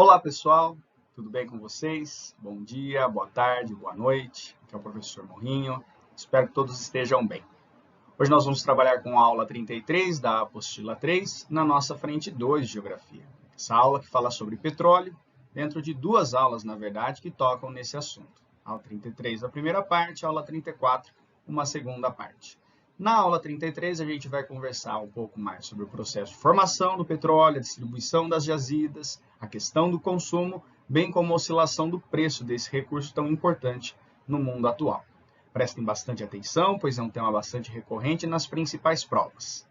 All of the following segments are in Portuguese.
Olá pessoal, tudo bem com vocês? Bom dia, boa tarde, boa noite. Aqui é o professor Morrinho. Espero que todos estejam bem. Hoje nós vamos trabalhar com a aula 33 da apostila 3 na nossa frente 2 de Geografia. Essa aula que fala sobre petróleo, dentro de duas aulas, na verdade, que tocam nesse assunto. Aula 33, a primeira parte, aula 34, uma segunda parte. Na aula 33, a gente vai conversar um pouco mais sobre o processo de formação do petróleo, a distribuição das jazidas, a questão do consumo, bem como a oscilação do preço desse recurso tão importante no mundo atual. Prestem bastante atenção, pois é um tema bastante recorrente nas principais provas.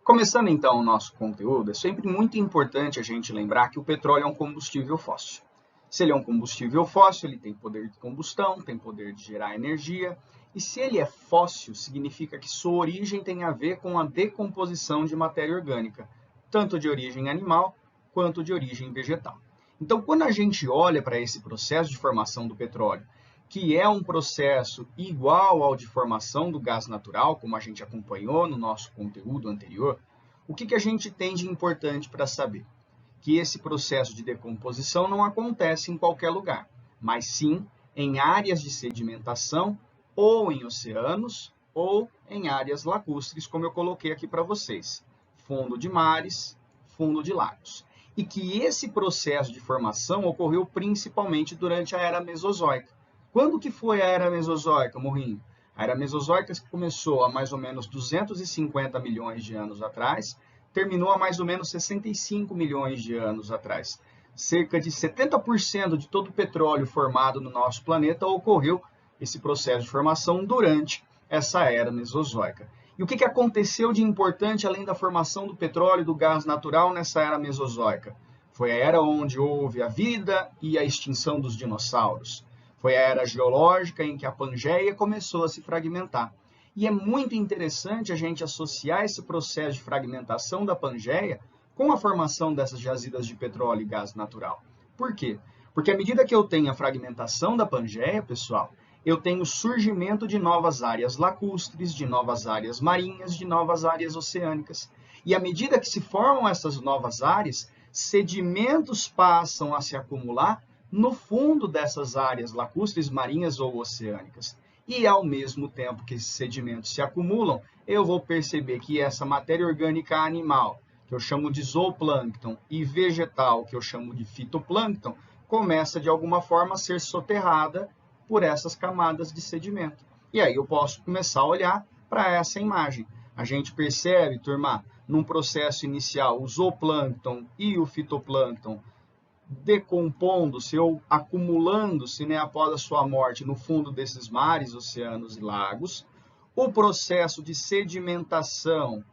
Começando então o nosso conteúdo, é sempre muito importante a gente lembrar que o petróleo é um combustível fóssil. Se ele é um combustível fóssil, ele tem poder de combustão, tem poder de gerar energia, e se ele é fóssil, significa que sua origem tem a ver com a decomposição de matéria orgânica, tanto de origem animal quanto de origem vegetal. Então, quando a gente olha para esse processo de formação do petróleo, que é um processo igual ao de formação do gás natural, como a gente acompanhou no nosso conteúdo anterior, o que a gente tem de importante para saber? Que esse processo de decomposição não acontece em qualquer lugar, mas sim em áreas de sedimentação ou em oceanos ou em áreas lacustres, como eu coloquei aqui para vocês, fundo de mares, fundo de lagos. E que esse processo de formação ocorreu principalmente durante a Era Mesozoica. Quando que foi a Era Mesozoica, Morrinho? A Era Mesozoica começou há mais ou menos 250 milhões de anos atrás, terminou há mais ou menos 65 milhões de anos atrás. Cerca de 70% de todo o petróleo formado no nosso planeta ocorreu esse processo de formação durante essa era mesozoica. E o que aconteceu de importante além da formação do petróleo e do gás natural nessa era mesozoica? Foi a era onde houve a vida e a extinção dos dinossauros. Foi a era geológica em que a Pangeia começou a se fragmentar. E é muito interessante a gente associar esse processo de fragmentação da Pangeia com a formação dessas jazidas de petróleo e gás natural. Por quê? Porque à medida que eu tenho a fragmentação da Pangeia, pessoal, eu tenho o surgimento de novas áreas lacustres, de novas áreas marinhas, de novas áreas oceânicas. E à medida que se formam essas novas áreas, sedimentos passam a se acumular no fundo dessas áreas lacustres, marinhas ou oceânicas. E ao mesmo tempo que esses sedimentos se acumulam, eu vou perceber que essa matéria orgânica animal, que eu chamo de zooplâncton, e vegetal, que eu chamo de fitoplâncton, começa de alguma forma a ser soterrada por essas camadas de sedimento. E aí eu posso começar a olhar para essa imagem. A gente percebe, turma, num processo inicial, o zooplâncton e o fitoplâncton decompondo-se ou acumulando-se, né, após a sua morte no fundo desses mares, oceanos e lagos. O processo de sedimentação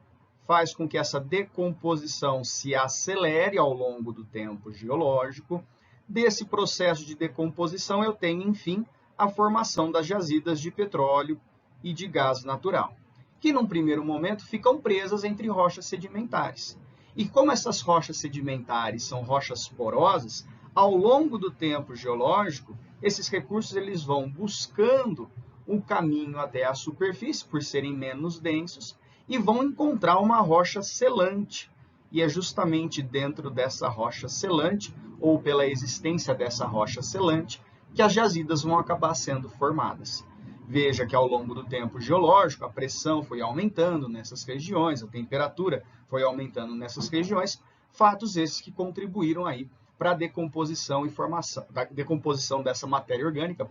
faz com que essa decomposição se acelere ao longo do tempo geológico. Desse processo de decomposição, eu tenho, enfim, a formação das jazidas de petróleo e de gás natural, que num primeiro momento ficam presas entre rochas sedimentares. E como essas rochas sedimentares são rochas porosas, ao longo do tempo geológico, esses recursos eles vão buscando um caminho até a superfície, por serem menos densos, e vão encontrar uma rocha selante. E é justamente dentro dessa rocha selante, ou pela existência dessa rocha selante, que as jazidas vão acabar sendo formadas. Veja que ao longo do tempo geológico, a pressão foi aumentando nessas regiões, a temperatura foi aumentando nessas regiões, fatos esses que contribuíram aí para a decomposição e formação, da decomposição dessa matéria orgânica,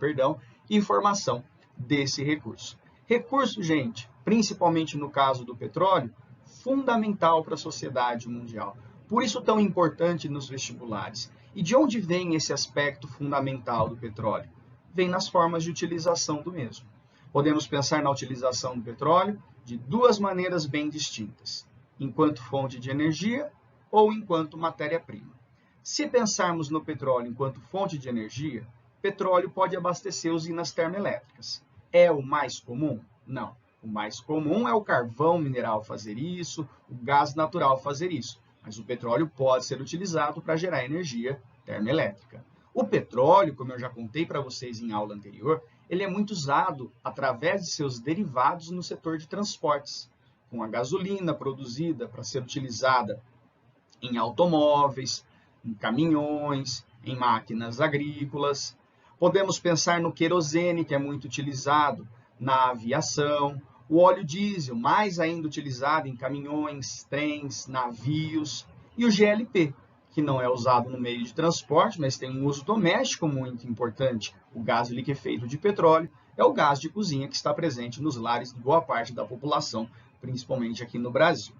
e formação desse recurso. Recurso, gente, principalmente no caso do petróleo, fundamental para a sociedade mundial. Por isso tão importante nos vestibulares. E de onde vem esse aspecto fundamental do petróleo? Vem nas formas de utilização do mesmo. Podemos pensar na utilização do petróleo de duas maneiras bem distintas, enquanto fonte de energia ou enquanto matéria-prima. Se pensarmos no petróleo enquanto fonte de energia, petróleo pode abastecer usinas termoelétricas. É o mais comum? Não. O mais comum é o carvão mineral fazer isso, o gás natural fazer isso. Mas o petróleo pode ser utilizado para gerar energia termoelétrica. O petróleo, como eu já contei para vocês em aula anterior, ele é muito usado através de seus derivados no setor de transportes, com a gasolina produzida para ser utilizada em automóveis, em caminhões, em máquinas agrícolas. Podemos pensar no querosene, que é muito utilizado na aviação, o óleo diesel, mais ainda utilizado em caminhões, trens, navios, e o GLP, que não é usado no meio de transporte, mas tem um uso doméstico muito importante. O gás liquefeito de petróleo é o gás de cozinha que está presente nos lares de boa parte da população, principalmente aqui no Brasil.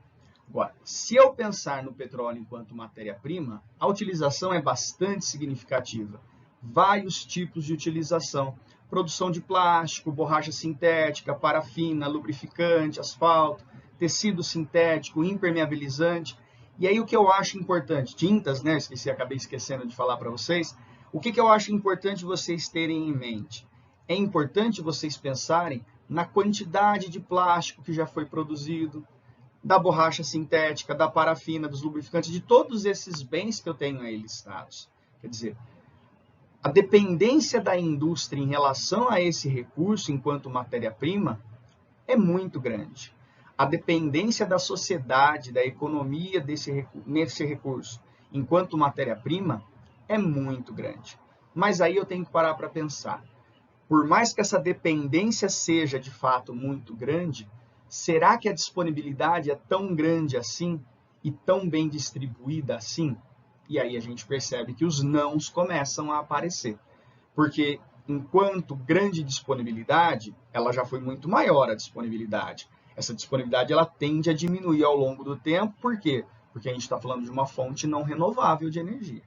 Agora, se eu pensar no petróleo enquanto matéria-prima, a utilização é bastante significativa. Vários tipos de utilização. Produção de plástico, borracha sintética, parafina, lubrificante, asfalto, tecido sintético, impermeabilizante. E aí o que eu acho importante, tintas, né? Acabei esquecendo de falar para vocês. O que eu acho importante vocês terem em mente? É importante vocês pensarem na quantidade de plástico que já foi produzido, da borracha sintética, da parafina, dos lubrificantes, de todos esses bens que eu tenho aí listados. Quer dizer, a dependência da indústria em relação a esse recurso enquanto matéria-prima é muito grande. A dependência da sociedade, da economia nesse recurso enquanto matéria-prima é muito grande. Mas aí eu tenho que parar para pensar. Por mais que essa dependência seja de fato muito grande, será que a disponibilidade é tão grande assim e tão bem distribuída assim? E aí a gente percebe que os nãos começam a aparecer. Porque enquanto grande disponibilidade, ela já foi muito maior a disponibilidade. Essa disponibilidade ela tende a diminuir ao longo do tempo. Por quê? Porque a gente está falando de uma fonte não renovável de energia.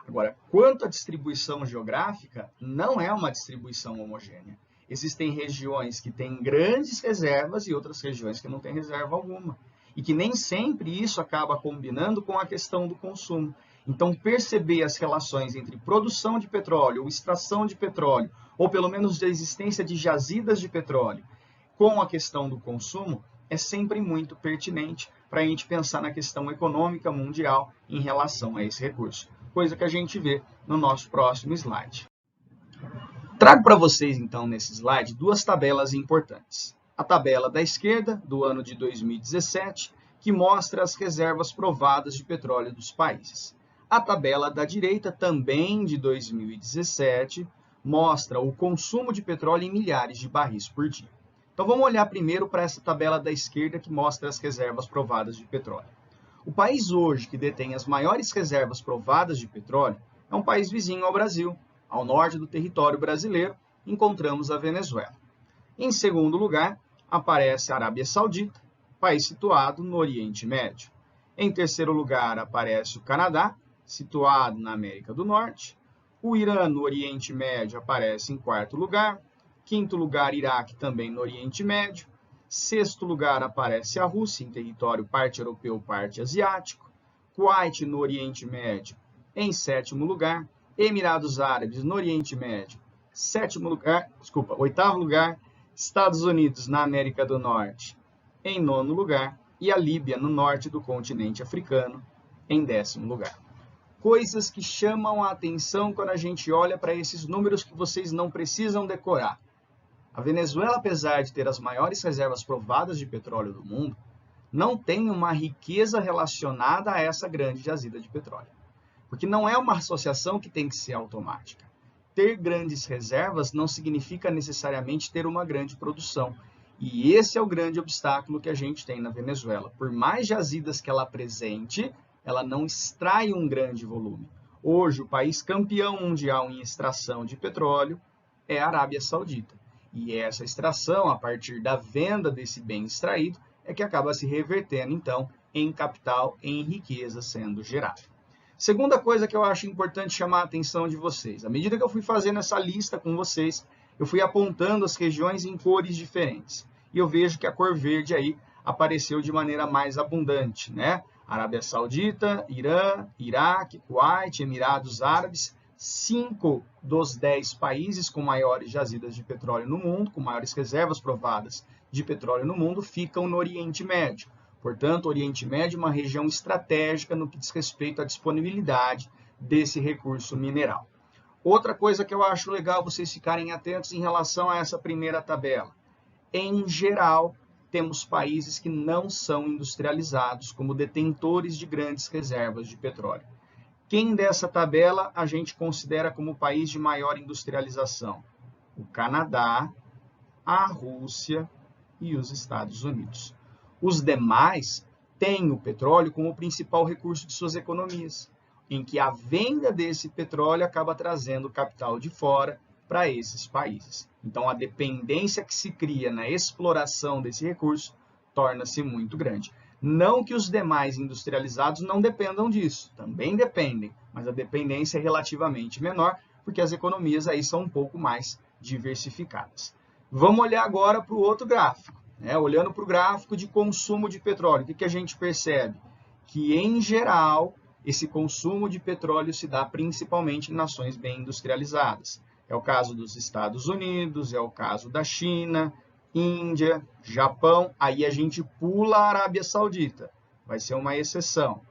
Agora, quanto à distribuição geográfica, não é uma distribuição homogênea. Existem regiões que têm grandes reservas e outras regiões que não têm reserva alguma. E que nem sempre isso acaba combinando com a questão do consumo. Então, perceber as relações entre produção de petróleo, ou extração de petróleo, ou pelo menos a existência de jazidas de petróleo, com a questão do consumo, é sempre muito pertinente para a gente pensar na questão econômica mundial em relação a esse recurso. Coisa que a gente vê no nosso próximo slide. Trago para vocês, então, nesse slide, duas tabelas importantes. A tabela da esquerda, do ano de 2017, que mostra as reservas provadas de petróleo dos países. A tabela da direita, também de 2017, mostra o consumo de petróleo em milhares de barris por dia. Então vamos olhar primeiro para essa tabela da esquerda que mostra as reservas provadas de petróleo. O país hoje que detém as maiores reservas provadas de petróleo é um país vizinho ao Brasil. Ao norte do território brasileiro, encontramos a Venezuela. Em segundo lugar, aparece a Arábia Saudita, país situado no Oriente Médio. Em terceiro lugar, aparece o Canadá, situado na América do Norte. O Irã, no Oriente Médio, aparece em quarto lugar. Quinto lugar, Iraque, também no Oriente Médio. Sexto lugar, aparece a Rússia, em território parte europeu, parte asiático. Kuwait, no Oriente Médio, em sétimo lugar. Emirados Árabes, no Oriente Médio, oitavo lugar. Estados Unidos, na América do Norte, em nono lugar. E a Líbia, no norte do continente africano, em 10º lugar. Coisas que chamam a atenção quando a gente olha para esses números que vocês não precisam decorar. A Venezuela, apesar de ter as maiores reservas provadas de petróleo do mundo, não tem uma riqueza relacionada a essa grande jazida de petróleo. Porque não é uma associação que tem que ser automática. Ter grandes reservas não significa necessariamente ter uma grande produção. E esse é o grande obstáculo que a gente tem na Venezuela. Por mais jazidas que ela apresente, ela não extrai um grande volume. Hoje, o país campeão mundial em extração de petróleo é a Arábia Saudita. E essa extração, a partir da venda desse bem extraído, é que acaba se revertendo, então, em capital, em riqueza sendo gerada. Segunda coisa que eu acho importante chamar a atenção de vocês. À medida que eu fui fazendo essa lista com vocês, eu fui apontando as regiões em cores diferentes. E eu vejo que a cor verde aí apareceu de maneira mais abundante, né? Arábia Saudita, Irã, Iraque, Kuwait, Emirados Árabes, 5 dos 10 países com maiores jazidas de petróleo no mundo, com maiores reservas provadas de petróleo no mundo, ficam no Oriente Médio. Portanto, o Oriente Médio é uma região estratégica no que diz respeito à disponibilidade desse recurso mineral. Outra coisa que eu acho legal vocês ficarem atentos em relação a essa primeira tabela. Em geral, temos países que não são industrializados como detentores de grandes reservas de petróleo. Quem dessa tabela a gente considera como país de maior industrialização? O Canadá, a Rússia e os Estados Unidos. Os demais têm o petróleo como principal recurso de suas economias, em que a venda desse petróleo acaba trazendo capital de fora para esses países. Então, a dependência que se cria na exploração desse recurso torna-se muito grande. Não que os demais industrializados não dependam disso, também dependem, mas a dependência é relativamente menor, porque as economias aí são um pouco mais diversificadas. Vamos olhar agora para o outro gráfico, né? Olhando para o gráfico de consumo de petróleo, o que a gente percebe? Que, em geral, esse consumo de petróleo se dá principalmente em nações bem industrializadas. É o caso dos Estados Unidos, é o caso da China, Índia, Japão, aí a gente pula a Arábia Saudita, vai ser uma exceção.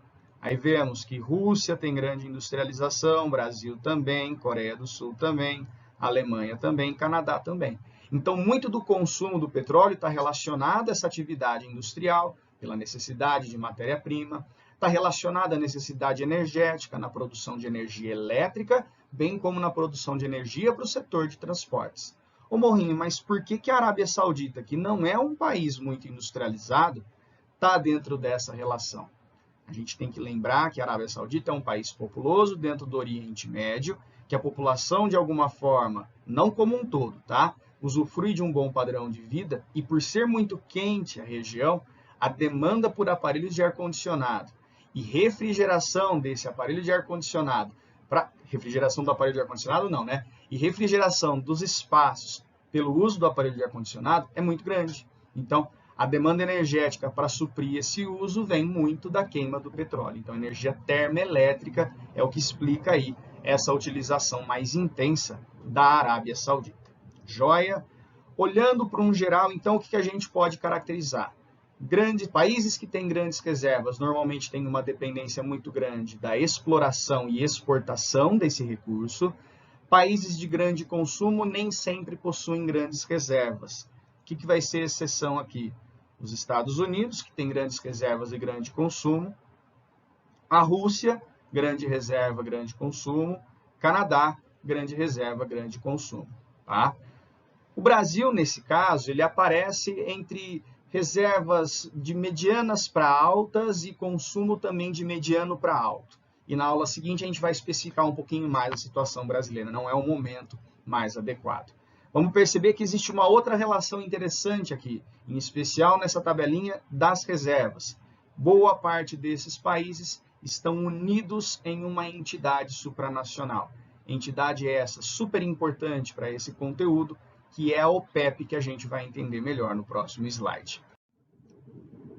Aí vemos que Rússia tem grande industrialização, Brasil também, Coreia do Sul também, Alemanha também, Canadá também. Então, muito do consumo do petróleo está relacionado a essa atividade industrial, pela necessidade de matéria-prima, está relacionado à necessidade energética, na produção de energia elétrica, bem como na produção de energia para o setor de transportes. Ô Morrinho, mas por que a Arábia Saudita, que não é um país muito industrializado, está dentro dessa relação? A gente tem que lembrar que a Arábia Saudita é um país populoso dentro do Oriente Médio, que a população, de alguma forma, não como um todo, tá? Usufrui de um bom padrão de vida e, por ser muito quente a região, a demanda por aparelhos de ar-condicionado e refrigeração desse aparelho de ar-condicionado, refrigeração do aparelho de ar-condicionado não, né? E refrigeração dos espaços pelo uso do aparelho de ar-condicionado é muito grande. Então, a demanda energética para suprir esse uso vem muito da queima do petróleo. Então, a energia termoelétrica é o que explica aí essa utilização mais intensa da Arábia Saudita. Joia? Olhando para um geral, então, o que a gente pode caracterizar? Países que têm grandes reservas normalmente têm uma dependência muito grande da exploração e exportação desse recurso. Países de grande consumo nem sempre possuem grandes reservas. O que vai ser exceção aqui? Os Estados Unidos, que tem grandes reservas e grande consumo. A Rússia, grande reserva, grande consumo. Canadá, grande reserva, grande consumo. Tá? O Brasil, nesse caso, ele aparece entre reservas de medianas para altas e consumo também de mediano para alto. E na aula seguinte a gente vai especificar um pouquinho mais a situação brasileira, não é o momento mais adequado. Vamos perceber que existe uma outra relação interessante aqui, em especial nessa tabelinha das reservas. Boa parte desses países estão unidos em uma entidade supranacional. Entidade essa super importante para esse conteúdo, que é a OPEP, que a gente vai entender melhor no próximo slide.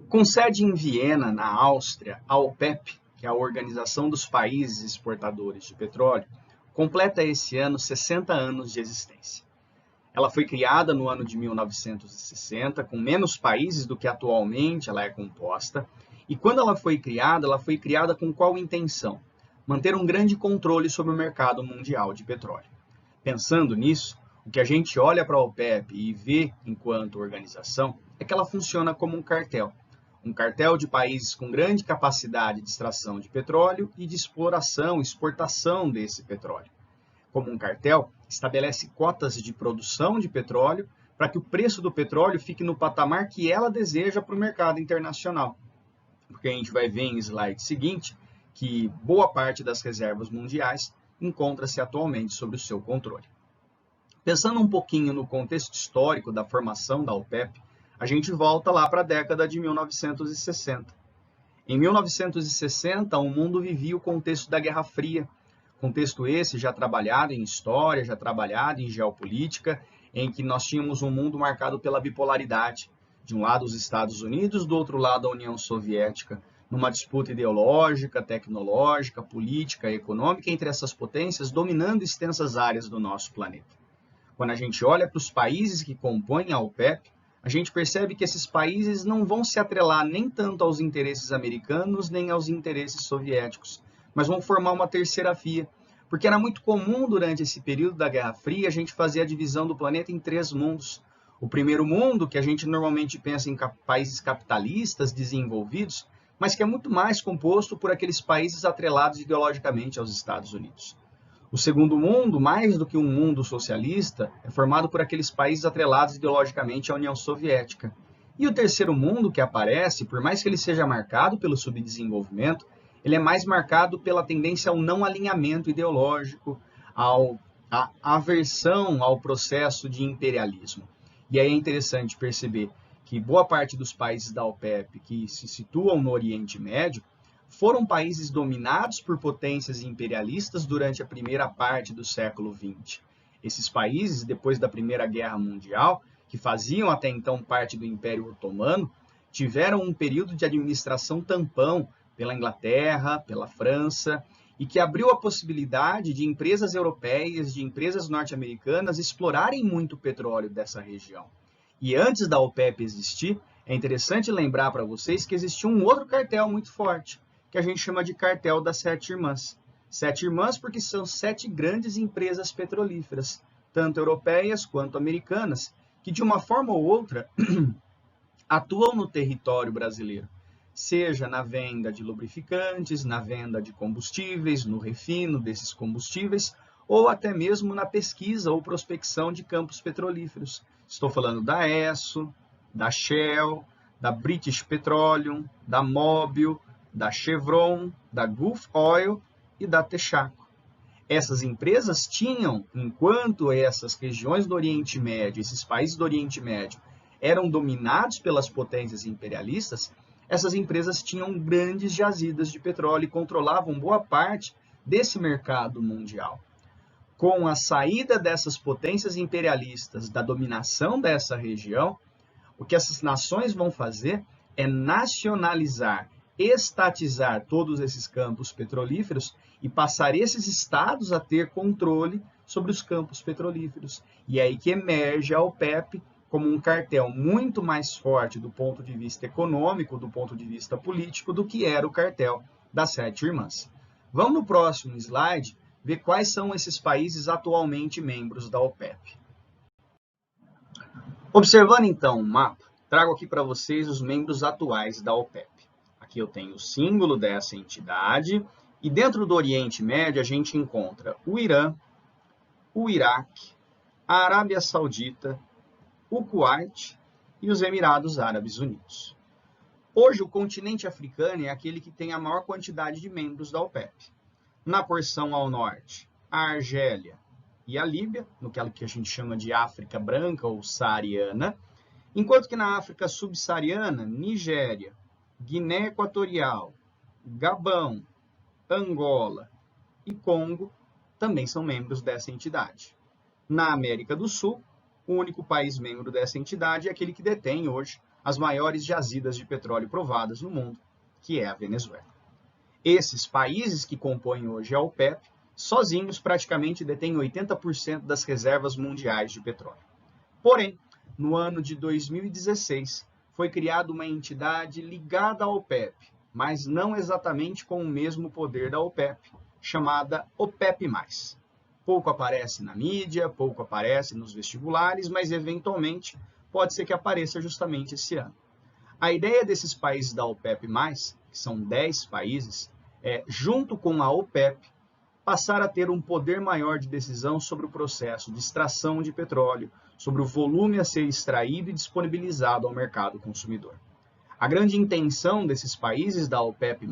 Com sede em Viena, na Áustria, a OPEP, que é a Organização dos Países Exportadores de Petróleo, completa esse ano 60 anos de existência. Ela foi criada no ano de 1960, com menos países do que atualmente ela é composta, e quando ela foi criada com qual intenção? Manter um grande controle sobre o mercado mundial de petróleo. Pensando nisso, o que a gente olha para a OPEP e vê enquanto organização é que ela funciona como um cartel de países com grande capacidade de extração de petróleo e de exploração, exportação desse petróleo. Como um cartel, estabelece cotas de produção de petróleo para que o preço do petróleo fique no patamar que ela deseja para o mercado internacional. Porque a gente vai ver em slide seguinte que boa parte das reservas mundiais encontra-se atualmente sob o seu controle. Pensando um pouquinho no contexto histórico da formação da OPEP, a gente volta lá para a década de 1960. Em 1960, o mundo vivia o contexto da Guerra Fria, contexto esse já trabalhado em história, já trabalhado em geopolítica, em que nós tínhamos um mundo marcado pela bipolaridade. De um lado os Estados Unidos, do outro lado a União Soviética, numa disputa ideológica, tecnológica, política e econômica entre essas potências, dominando extensas áreas do nosso planeta. Quando a gente olha para os países que compõem a OPEP, a gente percebe que esses países não vão se atrelar nem tanto aos interesses americanos, nem aos interesses soviéticos, mas vão formar uma terceira via, porque era muito comum durante esse período da Guerra Fria a gente fazer a divisão do planeta em três mundos. O primeiro mundo, que a gente normalmente pensa em países capitalistas, desenvolvidos, mas que é muito mais composto por aqueles países atrelados ideologicamente aos Estados Unidos. O segundo mundo, mais do que um mundo socialista, é formado por aqueles países atrelados ideologicamente à União Soviética. E o terceiro mundo que aparece, por mais que ele seja marcado pelo subdesenvolvimento, ele é mais marcado pela tendência ao não alinhamento ideológico, à aversão ao processo de imperialismo. E aí é interessante perceber que boa parte dos países da OPEP que se situam no Oriente Médio foram países dominados por potências imperialistas durante a primeira parte do século XX. Esses países, depois da Primeira Guerra Mundial, que faziam até então parte do Império Otomano, tiveram um período de administração tampão pela Inglaterra, pela França, e que abriu a possibilidade de empresas europeias, de empresas norte-americanas explorarem muito o petróleo dessa região. E antes da OPEP existir, é interessante lembrar para vocês que existia um outro cartel muito forte, que a gente chama de cartel das Sete Irmãs. Sete Irmãs porque são 7 grandes empresas petrolíferas, tanto europeias quanto americanas, que de uma forma ou outra atuam no território brasileiro, seja na venda de lubrificantes, na venda de combustíveis, no refino desses combustíveis, ou até mesmo na pesquisa ou prospecção de campos petrolíferos. Estou falando da Esso, da Shell, da British Petroleum, da Mobil, da Chevron, da Gulf Oil e da Texaco. Essas empresas tinham, enquanto essas regiões do Oriente Médio, esses países do Oriente Médio, eram dominados pelas potências imperialistas, essas empresas tinham grandes jazidas de petróleo e controlavam boa parte desse mercado mundial. Com a saída dessas potências imperialistas da dominação dessa região, o que essas nações vão fazer é nacionalizar, estatizar todos esses campos petrolíferos e passar esses estados a ter controle sobre os campos petrolíferos. E é aí que emerge a OPEP como um cartel muito mais forte do ponto de vista econômico, do ponto de vista político, do que era o cartel das Sete Irmãs. Vamos no próximo slide ver quais são esses países atualmente membros da OPEP. Observando então o mapa, trago aqui para vocês os membros atuais da OPEP. Aqui eu tenho o símbolo dessa entidade e dentro do Oriente Médio a gente encontra o Irã, o Iraque, a Arábia Saudita, o Kuwait e os Emirados Árabes Unidos. Hoje o continente africano é aquele que tem a maior quantidade de membros da OPEP. Na porção ao norte, a Argélia e a Líbia, no que a gente chama de África Branca ou Saariana, enquanto que na África Subsaariana, Nigéria, Guiné Equatorial, Gabão, Angola e Congo também são membros dessa entidade. Na América do Sul, o único país membro dessa entidade é aquele que detém hoje as maiores jazidas de petróleo provadas no mundo, que é a Venezuela. Esses países que compõem hoje a OPEP, sozinhos praticamente detêm 80% das reservas mundiais de petróleo. Porém, no ano de 2016, foi criada uma entidade ligada à OPEP, mas não exatamente com o mesmo poder da OPEP, chamada OPEP+. Pouco aparece na mídia, pouco aparece nos vestibulares, mas eventualmente pode ser que apareça justamente esse ano. A ideia desses países da OPEP+, que são 10 países, é, junto com a OPEP, passar a ter um poder maior de decisão sobre o processo de extração de petróleo, sobre o volume a ser extraído e disponibilizado ao mercado consumidor. A grande intenção desses países da OPEP+,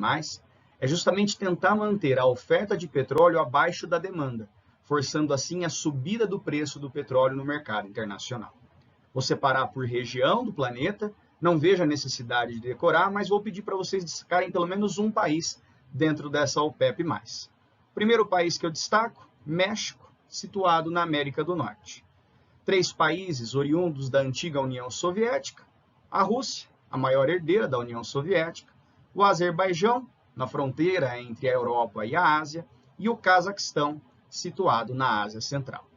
é justamente tentar manter a oferta de petróleo abaixo da demanda, forçando assim a subida do preço do petróleo no mercado internacional. Vou separar por região do planeta, não vejo a necessidade de decorar, mas vou pedir para vocês destacarem pelo menos um país dentro dessa OPEP+. O primeiro país que eu destaco, México, situado na América do Norte. 3 países oriundos da antiga União Soviética, a Rússia, a maior herdeira da União Soviética, o Azerbaijão, na fronteira entre a Europa e a Ásia, e o Cazaquistão, situado na Ásia Central.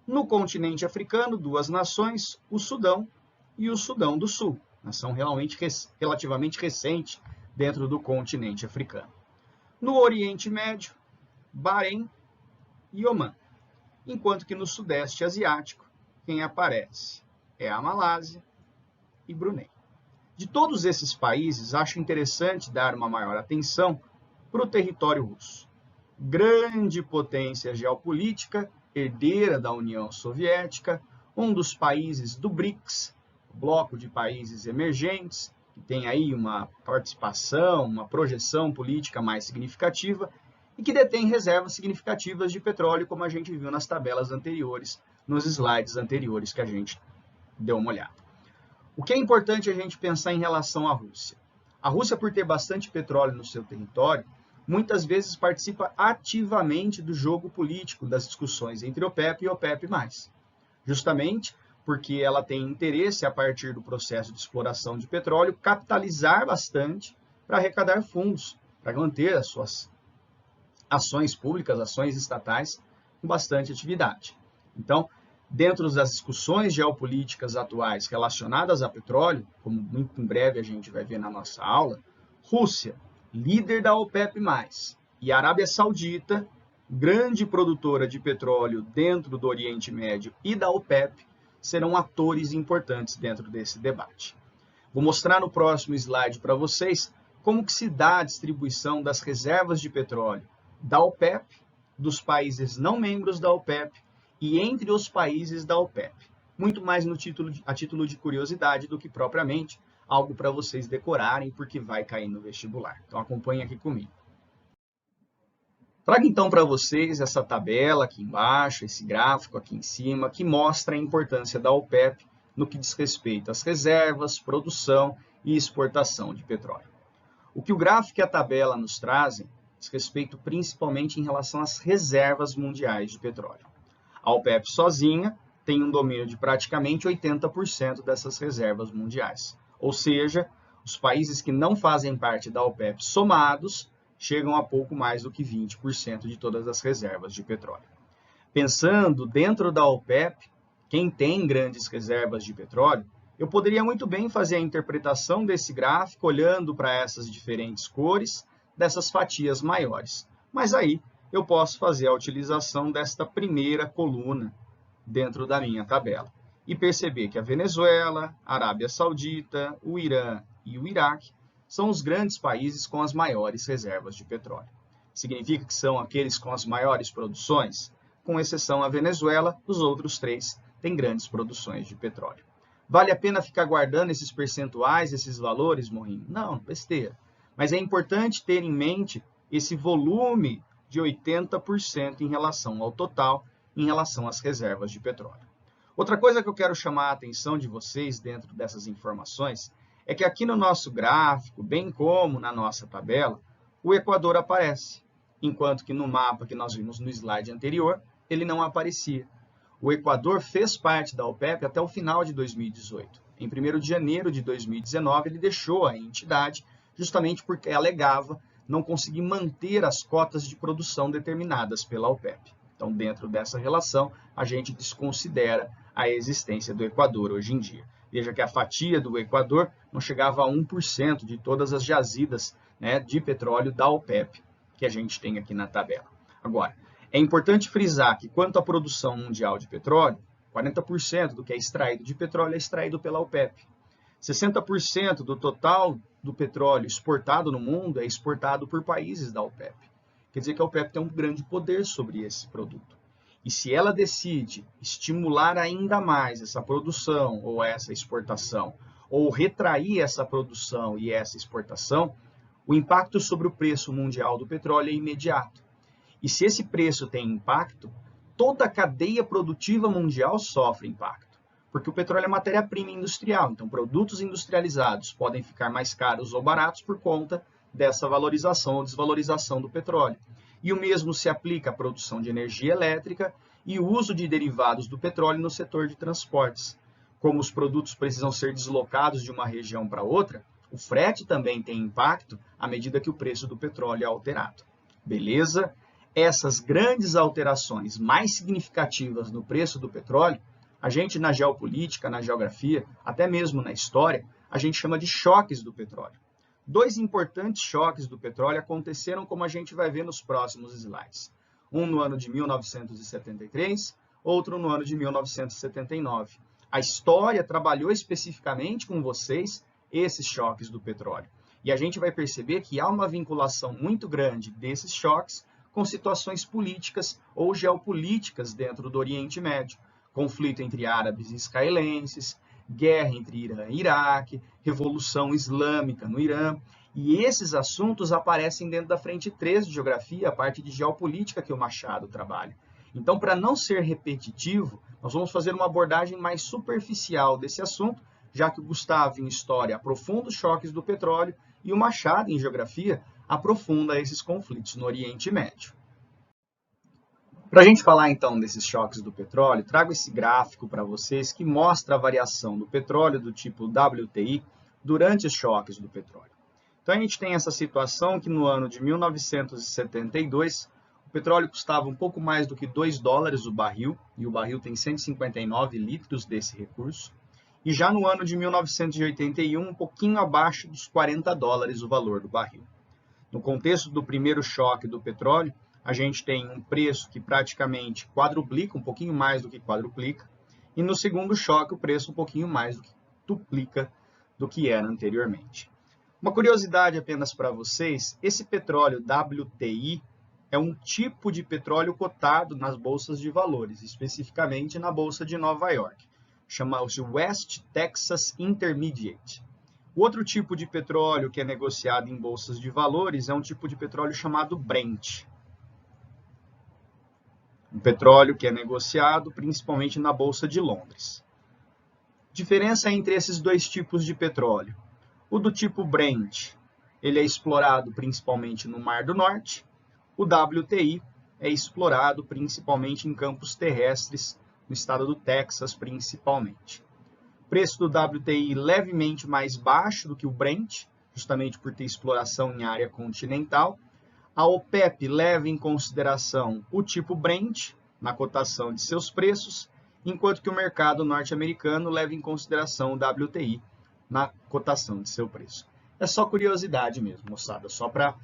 No continente africano, 2 nações, o Sudão e o Sudão do Sul, nação relativamente recente dentro do continente africano. No Oriente Médio, Bahrein e Omã, enquanto que no Sudeste Asiático, quem aparece? é a Malásia e Brunei. De todos esses países, acho interessante dar uma maior atenção para o território russo. Grande potência geopolítica, herdeira da União Soviética, um dos países do BRICS, bloco de países emergentes, que tem aí uma participação, uma projeção política mais significativa e que detém reservas significativas de petróleo, como a gente viu nas tabelas anteriores, nos slides anteriores que a gente deu uma olhada. O que é importante a gente pensar em relação à Rússia? A Rússia, por ter bastante petróleo no seu território, muitas vezes participa ativamente do jogo político das discussões entre OPEP e OPEP+. Justamente porque ela tem interesse, a partir do processo de exploração de petróleo, capitalizar bastante para arrecadar fundos, para manter as suas ações públicas, ações estatais, com bastante atividade. Então, dentro das discussões geopolíticas atuais relacionadas a petróleo, como muito em breve a gente vai ver na nossa aula, Rússia, líder da OPEP+, e Arábia Saudita, grande produtora de petróleo dentro do Oriente Médio e da OPEP, serão atores importantes dentro desse debate. Vou mostrar no próximo slide para vocês como que se dá a distribuição das reservas de petróleo da OPEP, dos países não membros da OPEP e entre os países da OPEP. Muito mais a título de curiosidade do que propriamente algo para vocês decorarem, porque vai cair no vestibular. Então acompanhe aqui comigo. Trago então para vocês essa tabela aqui embaixo, esse gráfico aqui em cima, que mostra a importância da OPEP no que diz respeito às reservas, produção e exportação de petróleo. O que o gráfico e a tabela nos trazem diz respeito principalmente em relação às reservas mundiais de petróleo. A OPEP sozinha tem um domínio de praticamente 80% dessas reservas mundiais. Ou seja, os países que não fazem parte da OPEP somados chegam a pouco mais do que 20% de todas as reservas de petróleo. Pensando dentro da OPEP, quem tem grandes reservas de petróleo, eu poderia muito bem fazer a interpretação desse gráfico olhando para essas diferentes cores dessas fatias maiores. Mas aí eu posso fazer a utilização desta primeira coluna dentro da minha tabela e perceber que a Venezuela, a Arábia Saudita, o Irã e o Iraque são os grandes países com as maiores reservas de petróleo. Significa que são aqueles com as maiores produções? Com exceção a Venezuela, os outros três têm grandes produções de petróleo. Vale a pena ficar guardando esses percentuais, esses valores, Morrinho? Não, besteira. Mas é importante ter em mente esse volume de 80% em relação ao total, em relação às reservas de petróleo. Outra coisa que eu quero chamar a atenção de vocês dentro dessas informações é que aqui no nosso gráfico, bem como na nossa tabela, o Equador aparece, enquanto que no mapa que nós vimos no slide anterior, ele não aparecia. O Equador fez parte da OPEP até o final de 2018. Em 1º de janeiro de 2019, ele deixou a entidade justamente porque alegava não conseguir manter as cotas de produção determinadas pela OPEP. Então, dentro dessa relação, a gente desconsidera a existência do Equador hoje em dia. Veja que a fatia do Equador não chegava a 1% de todas as jazidas, né, de petróleo da OPEP que a gente tem aqui na tabela. Agora, é importante frisar que quanto à produção mundial de petróleo, 40% do que é extraído de petróleo é extraído pela OPEP. 60% do total do petróleo exportado no mundo é exportado por países da OPEP. Quer dizer que a OPEP tem um grande poder sobre esse produto. E se ela decide estimular ainda mais essa produção ou essa exportação, ou retrair essa produção e essa exportação, o impacto sobre o preço mundial do petróleo é imediato. E se esse preço tem impacto, toda a cadeia produtiva mundial sofre impacto. Porque o petróleo é matéria-prima industrial, então produtos industrializados podem ficar mais caros ou baratos por conta dessa valorização ou desvalorização do petróleo. E o mesmo se aplica à produção de energia elétrica e o uso de derivados do petróleo no setor de transportes. Como os produtos precisam ser deslocados de uma região para outra, o frete também tem impacto à medida que o preço do petróleo é alterado. Beleza? Essas grandes alterações mais significativas no preço do petróleo, a gente na geopolítica, na geografia, até mesmo na história, a gente chama de choques do petróleo. 2 importantes choques do petróleo aconteceram, como a gente vai ver nos próximos slides. Um no ano de 1973, outro no ano de 1979. A história trabalhou especificamente com vocês esses choques do petróleo. E a gente vai perceber que há uma vinculação muito grande desses choques com situações políticas ou geopolíticas dentro do Oriente Médio. Conflito entre árabes e israelenses, guerra entre Irã e Iraque, revolução islâmica no Irã. E esses assuntos aparecem dentro da frente 3 de geografia, a parte de geopolítica que o Machado trabalha. Então, para não ser repetitivo, nós vamos fazer uma abordagem mais superficial desse assunto, já que o Gustavo, em História, aprofunda os choques do petróleo e o Machado, em Geografia, aprofunda esses conflitos no Oriente Médio. Para a gente falar, então, desses choques do petróleo, trago esse gráfico para vocês que mostra a variação do petróleo do tipo WTI durante os choques do petróleo. Então, a gente tem essa situação que no ano de 1972, o petróleo custava um pouco mais do que $2 o barril, e o barril tem 159 litros desse recurso. E já no ano de 1981, um pouquinho abaixo dos $40 o valor do barril. No contexto do primeiro choque do petróleo, a gente tem um preço que praticamente quadruplica, um pouquinho mais do que quadruplica, e no segundo choque o preço um pouquinho mais do que duplica do que era anteriormente. Uma curiosidade apenas para vocês, esse petróleo WTI é um tipo de petróleo cotado nas bolsas de valores, especificamente na Bolsa de Nova York. Chama-se West Texas Intermediate. O outro tipo de petróleo que é negociado em bolsas de valores é um tipo de petróleo chamado Brent. Um petróleo que é negociado principalmente na Bolsa de Londres. Diferença entre esses dois tipos de petróleo. O do tipo Brent, ele é explorado principalmente no Mar do Norte. O WTI é explorado principalmente em campos terrestres, no estado do Texas principalmente. O preço do WTI levemente mais baixo do que o Brent, justamente por ter exploração em área continental. A OPEP leva em consideração o tipo Brent na cotação de seus preços, enquanto que o mercado norte-americano leva em consideração o WTI na cotação de seu preço. É só curiosidade mesmo, moçada, só para,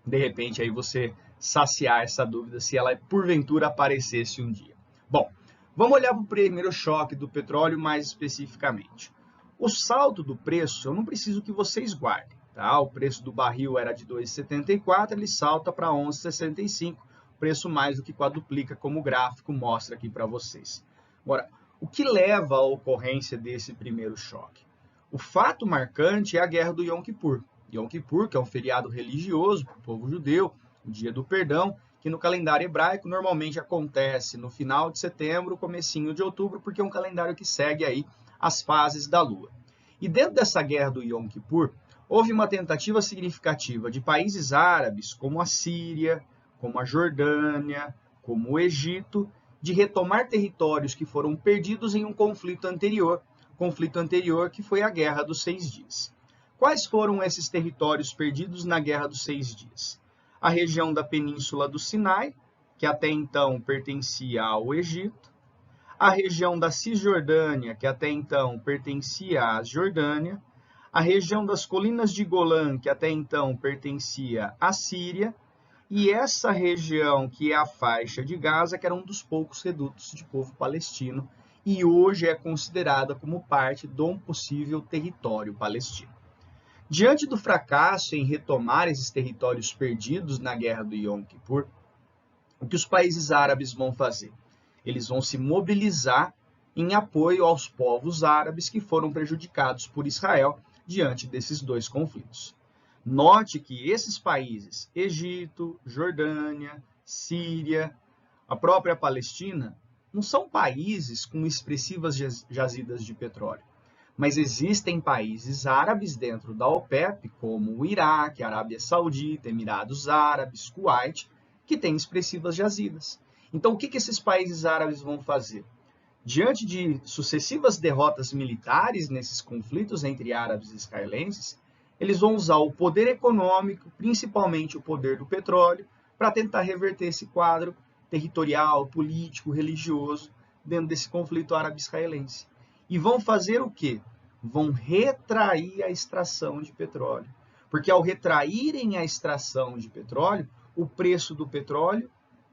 de repente, aí você saciar essa dúvida se ela porventura aparecesse um dia. Bom, vamos olhar para o primeiro choque do petróleo mais especificamente. O salto do preço, eu não preciso que vocês guardem. Tá? O preço do barril era de $2,74, ele salta para $11,65, preço mais do que quadruplica, como o gráfico mostra aqui para vocês. Agora, o que leva à ocorrência desse primeiro choque? O fato marcante é a guerra do Yom Kippur. Yom Kippur, que é um feriado religioso para o povo judeu, o dia do perdão, que no calendário hebraico normalmente acontece no final de setembro, comecinho de outubro, porque é um calendário que segue aí as fases da lua. E dentro dessa guerra do Yom Kippur, houve uma tentativa significativa de países árabes, como a Síria, como a Jordânia, como o Egito, de retomar territórios que foram perdidos em um conflito anterior que foi a Guerra dos 6 Dias. Quais foram esses territórios perdidos na Guerra dos 6 Dias? A região da Península do Sinai, que até então pertencia ao Egito, a região da Cisjordânia, que até então pertencia à Jordânia, a região das colinas de Golã, que até então pertencia à Síria, e essa região que é a faixa de Gaza, que era um dos poucos redutos de povo palestino, e hoje é considerada como parte de um possível território palestino. Diante do fracasso em retomar esses territórios perdidos na Guerra do Yom Kippur, o que os países árabes vão fazer? Eles vão se mobilizar em apoio aos povos árabes que foram prejudicados por Israel diante desses dois conflitos. Note que esses países, Egito, Jordânia, Síria, a própria Palestina, não são países com expressivas jazidas de petróleo. Mas existem países árabes dentro da OPEP, como o Iraque, Arábia Saudita, Emirados Árabes, Kuwait, que têm expressivas jazidas. Então, o que esses países árabes vão fazer? Diante de sucessivas derrotas militares nesses conflitos entre árabes e israelenses, eles vão usar o poder econômico, principalmente o poder do petróleo, para tentar reverter esse quadro territorial, político, religioso dentro desse conflito árabe-israelense. E vão fazer o quê? Vão retrair a extração de petróleo. Porque ao retraírem a extração de petróleo, o preço do petróleo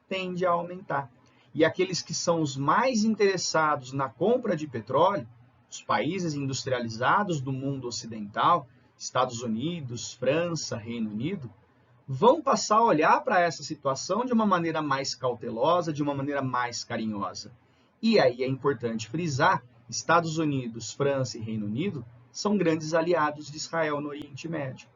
tende a aumentar. e aqueles que são os mais interessados na compra de petróleo, os países industrializados do mundo ocidental, Estados Unidos, França, Reino Unido, vão passar a olhar para essa situação de uma maneira mais cautelosa, de uma maneira mais carinhosa. E aí é importante frisar, Estados Unidos, França e Reino Unido são grandes aliados de Israel no Oriente Médio.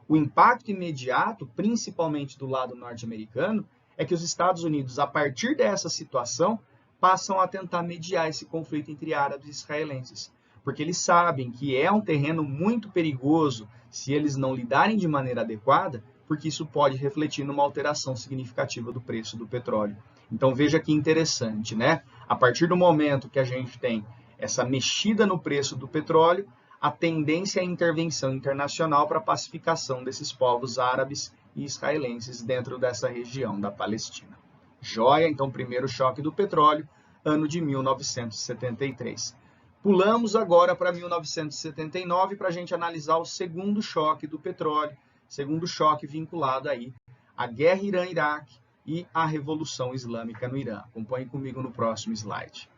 O impacto imediato, principalmente do lado norte-americano, é que os Estados Unidos, a partir dessa situação, passam a tentar mediar esse conflito entre árabes e israelenses, porque eles sabem que é um terreno muito perigoso se eles não lidarem de maneira adequada, porque isso pode refletir numa alteração significativa do preço do petróleo. Então veja que interessante, né? A partir do momento que a gente tem essa mexida no preço do petróleo, a tendência é a intervenção internacional para a pacificação desses povos árabes e israelenses dentro dessa região da Palestina. Joia, então, primeiro choque do petróleo, ano de 1973. Pulamos agora para 1979 para a gente analisar o segundo choque do petróleo, segundo choque vinculado aí à guerra Irã-Iraque e à Revolução Islâmica no Irã. Acompanhe comigo no próximo slide.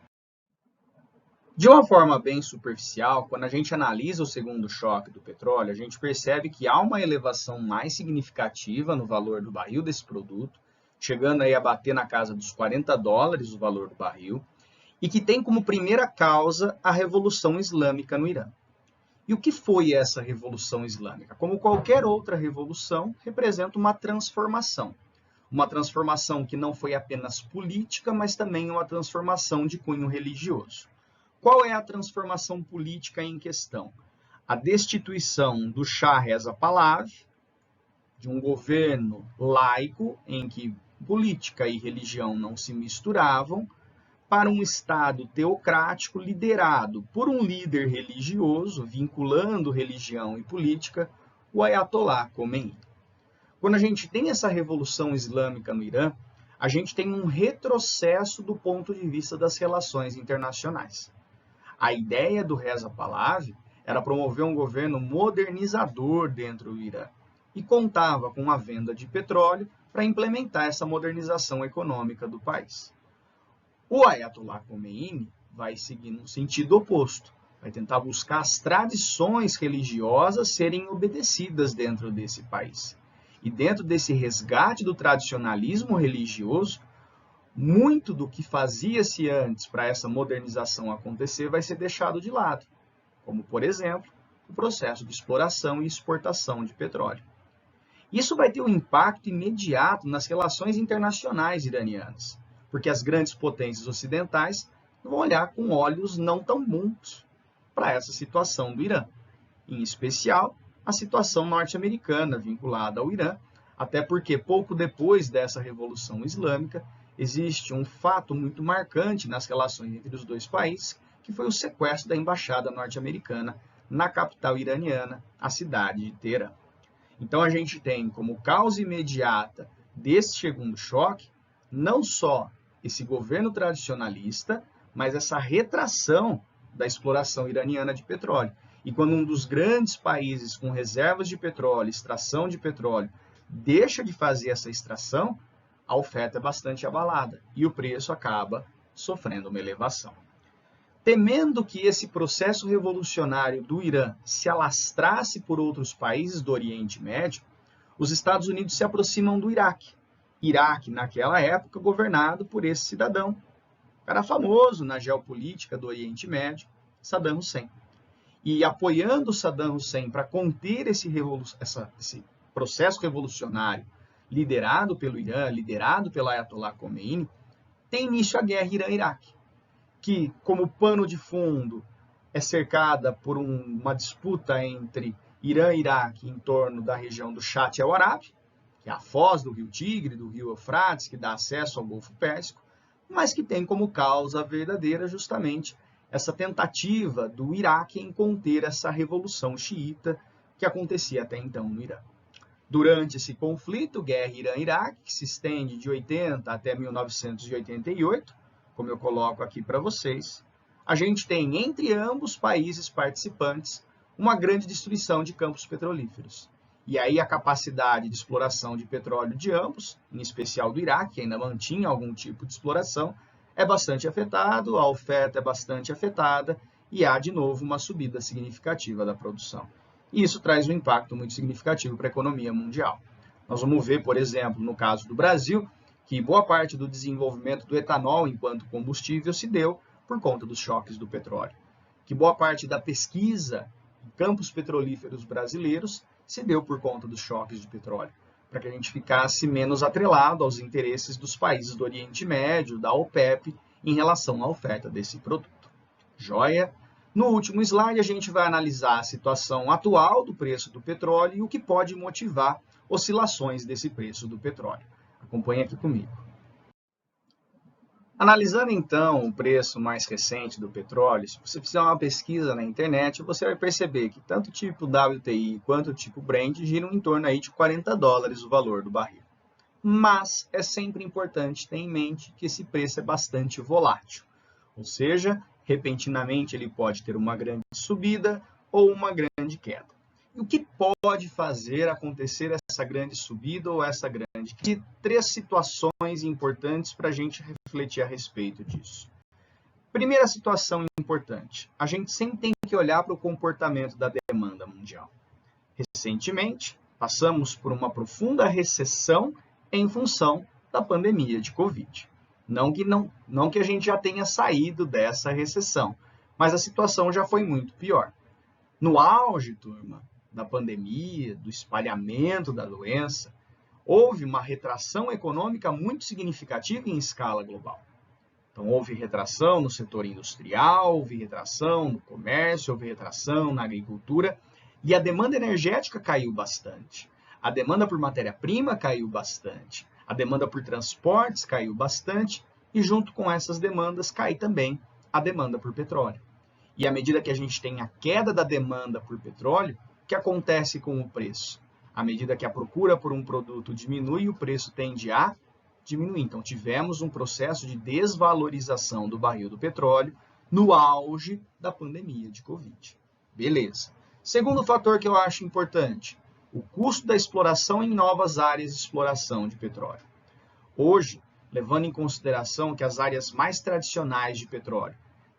De uma forma bem superficial, quando a gente analisa o segundo choque do petróleo, a gente percebe que há uma elevação mais significativa no valor do barril desse produto, chegando aí a bater na casa dos $40 o valor do barril, e que tem como primeira causa a Revolução Islâmica no Irã. E o que foi essa Revolução Islâmica? Como qualquer outra revolução, representa uma transformação. Uma transformação que não foi apenas política, mas também uma transformação de cunho religioso. Qual é a transformação política em questão? A destituição do Shah Reza Pahlavi, de um governo laico em que política e religião não se misturavam, para um Estado teocrático liderado por um líder religioso, vinculando religião e política, o Ayatollah Khomeini. Quando a gente tem essa revolução islâmica no Irã, a gente tem um retrocesso do ponto de vista das relações internacionais. A ideia do Reza Pahlavi era promover um governo modernizador dentro do Irã e contava com a venda de petróleo para implementar essa modernização econômica do país. O Ayatollah Khomeini vai seguir no sentido oposto, vai tentar buscar as tradições religiosas serem obedecidas dentro desse país. E dentro desse resgate do tradicionalismo religioso, muito do que fazia-se antes para essa modernização acontecer vai ser deixado de lado, como, por exemplo, o processo de exploração e exportação de petróleo. Isso vai ter um impacto imediato nas relações internacionais iranianas, porque as grandes potências ocidentais vão olhar com olhos não tão bons para essa situação do Irã, em especial a situação norte-americana vinculada ao Irã, até porque pouco depois dessa Revolução Islâmica, existe um fato muito marcante nas relações entre os dois países, que foi o sequestro da embaixada norte-americana na capital iraniana, a cidade de Teherã. Então a gente tem como causa imediata desse segundo choque, não só esse governo tradicionalista, mas essa retração da exploração iraniana de petróleo. E quando um dos grandes países com reservas de petróleo, extração de petróleo, deixa de fazer essa extração, a oferta é bastante abalada e o preço acaba sofrendo uma elevação. Temendo que esse processo revolucionário do Irã se alastrasse por outros países do Oriente Médio, os Estados Unidos se aproximam do Iraque. Iraque, naquela época, governado por esse cidadão, cara famoso na geopolítica do Oriente Médio, Saddam Hussein. E apoiando Saddam Hussein para conter esse processo revolucionário liderado pelo Irã, liderado pelo Ayatollah Khomeini, tem início a guerra Irã-Iraque, que, como pano de fundo, é cercada por uma disputa entre Irã e Iraque em torno da região do Shat el-Arab, que é a foz do rio Tigre, do rio Eufrates, que dá acesso ao Golfo Pérsico, mas que tem como causa verdadeira justamente essa tentativa do Iraque em conter essa revolução xiita que acontecia até então no Irã. Durante esse conflito, guerra Irã-Iraque, que se estende de 80 até 1988, como eu coloco aqui para vocês, a gente tem entre ambos países participantes uma grande destruição de campos petrolíferos. E aí a capacidade de exploração de petróleo de ambos, em especial do Iraque, que ainda mantinha algum tipo de exploração, é bastante afetado, a oferta é bastante afetada e há, de novo, uma subida significativa da produção. E isso traz um impacto muito significativo para a economia mundial. Nós vamos ver, por exemplo, no caso do Brasil, que boa parte do desenvolvimento do etanol enquanto combustível se deu por conta dos choques do petróleo. Que boa parte da pesquisa em campos petrolíferos brasileiros se deu por conta dos choques de petróleo, para que a gente ficasse menos atrelado aos interesses dos países do Oriente Médio, da OPEP, em relação à oferta desse produto. Joia? No último slide, a gente vai analisar a situação atual do preço do petróleo e o que pode motivar oscilações desse preço do petróleo. Acompanhe aqui comigo. Analisando então o preço mais recente do petróleo, se você fizer uma pesquisa na internet, você vai perceber que tanto o tipo WTI quanto o tipo Brent giram em torno aí de $40 o valor do barril. Mas é sempre importante ter em mente que esse preço é bastante volátil, ou seja, repentinamente ele pode ter uma grande subida ou uma grande queda. E o que pode fazer acontecer essa grande subida ou essa grande queda? Três situações importantes para a gente refletir a respeito disso. Primeira situação importante, a gente sempre tem que olhar para o comportamento da demanda mundial. Recentemente, passamos por uma profunda recessão em função da pandemia de Covid. Não que a gente já tenha saído dessa recessão, mas a situação já foi muito pior. No auge, turma, da pandemia, do espalhamento da doença, houve uma retração econômica muito significativa em escala global. Então, houve retração no setor industrial, houve retração no comércio, houve retração na agricultura, e a demanda energética caiu bastante. A demanda por matéria-prima caiu bastante. A demanda por transportes caiu bastante, e junto com essas demandas cai também a demanda por petróleo. E à medida que a gente tem a queda da demanda por petróleo, o que acontece com o preço? À medida que a procura por um produto diminui, o preço tende a diminuir. Então, tivemos um processo de desvalorização do barril do petróleo no auge da pandemia de Covid. Beleza. Segundo fator que eu acho importante, o custo da exploração em novas áreas de exploração de petróleo. Hoje, levando em consideração que as áreas mais tradicionais de petróleo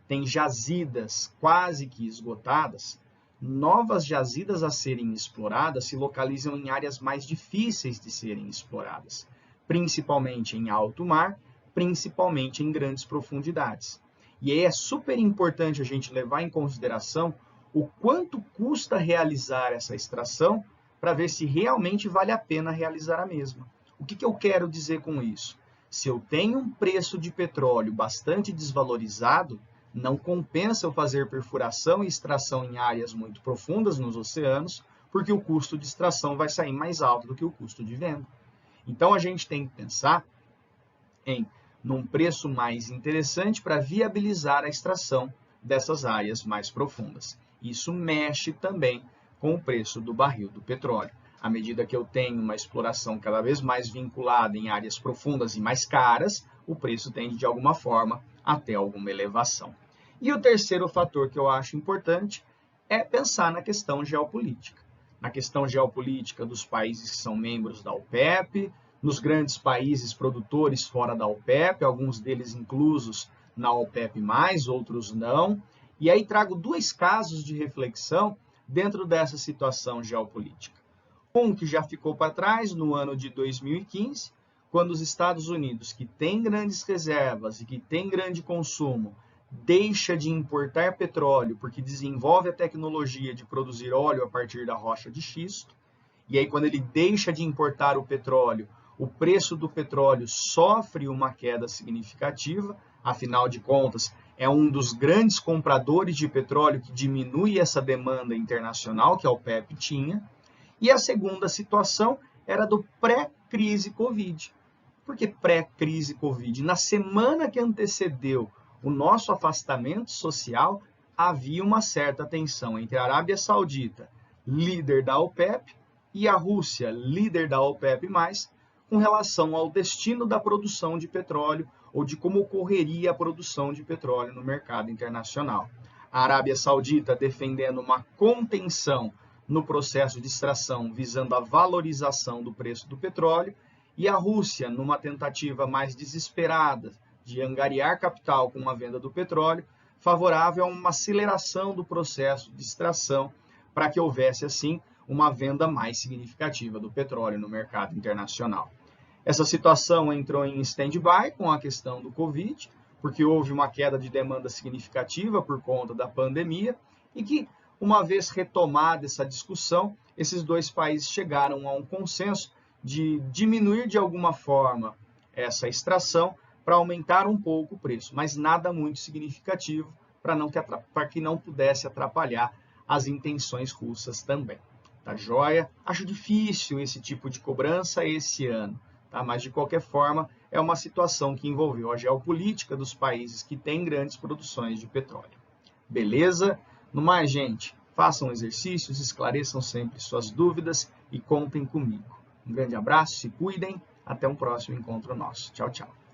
têm jazidas quase que esgotadas, novas jazidas a serem exploradas se localizam em áreas mais difíceis de serem exploradas, principalmente em alto mar, principalmente em grandes profundidades. E aí é super importante a gente levar em consideração o quanto custa realizar essa extração para ver se realmente vale a pena realizar a mesma. O que eu quero dizer com isso? Se eu tenho um preço de petróleo bastante desvalorizado, não compensa eu fazer perfuração e extração em áreas muito profundas nos oceanos, porque o custo de extração vai sair mais alto do que o custo de venda. Então, a gente tem que pensar num preço mais interessante para viabilizar a extração dessas áreas mais profundas. Isso mexe também com o preço do barril do petróleo. À medida que eu tenho uma exploração cada vez mais vinculada em áreas profundas e mais caras, o preço tende, de alguma forma, a ter alguma elevação. E o terceiro fator que eu acho importante é pensar na questão geopolítica. Na questão geopolítica dos países que são membros da OPEP, nos grandes países produtores fora da OPEP, alguns deles inclusos na OPEP+, outros não. E aí trago dois casos de reflexão dentro dessa situação geopolítica. Um que já ficou para trás no ano de 2015, quando os Estados Unidos, que têm grandes reservas e que têm grande consumo, deixa de importar petróleo porque desenvolve a tecnologia de produzir óleo a partir da rocha de xisto. E aí, quando ele deixa de importar o petróleo, o preço do petróleo sofre uma queda significativa. Afinal de contas, é um dos grandes compradores de petróleo que diminui essa demanda internacional que a OPEP tinha. E a segunda situação era do pré-crise Covid. Por que pré-crise Covid? Na semana que antecedeu o nosso afastamento social, havia uma certa tensão entre a Arábia Saudita, líder da OPEP, e a Rússia, líder da OPEP+, com relação ao destino da produção de petróleo ou de como ocorreria a produção de petróleo no mercado internacional. A Arábia Saudita defendendo uma contenção no processo de extração visando a valorização do preço do petróleo, e a Rússia numa tentativa mais desesperada de angariar capital com a venda do petróleo, favorável a uma aceleração do processo de extração, para que houvesse, assim, uma venda mais significativa do petróleo no mercado internacional. Essa situação entrou em stand-by com a questão do Covid, porque houve uma queda de demanda significativa por conta da pandemia, e que, uma vez retomada essa discussão, esses dois países chegaram a um consenso de diminuir de alguma forma essa extração para aumentar um pouco o preço, mas nada muito significativo para que não pudesse atrapalhar as intenções russas também. Tá joia? Acho difícil esse tipo de cobrança esse ano, tá? Mas de qualquer forma é uma situação que envolveu a geopolítica dos países que têm grandes produções de petróleo. Beleza? No mais, gente, façam exercícios, esclareçam sempre suas dúvidas e contem comigo. Um grande abraço, se cuidem, até um próximo encontro nosso. Tchau, tchau.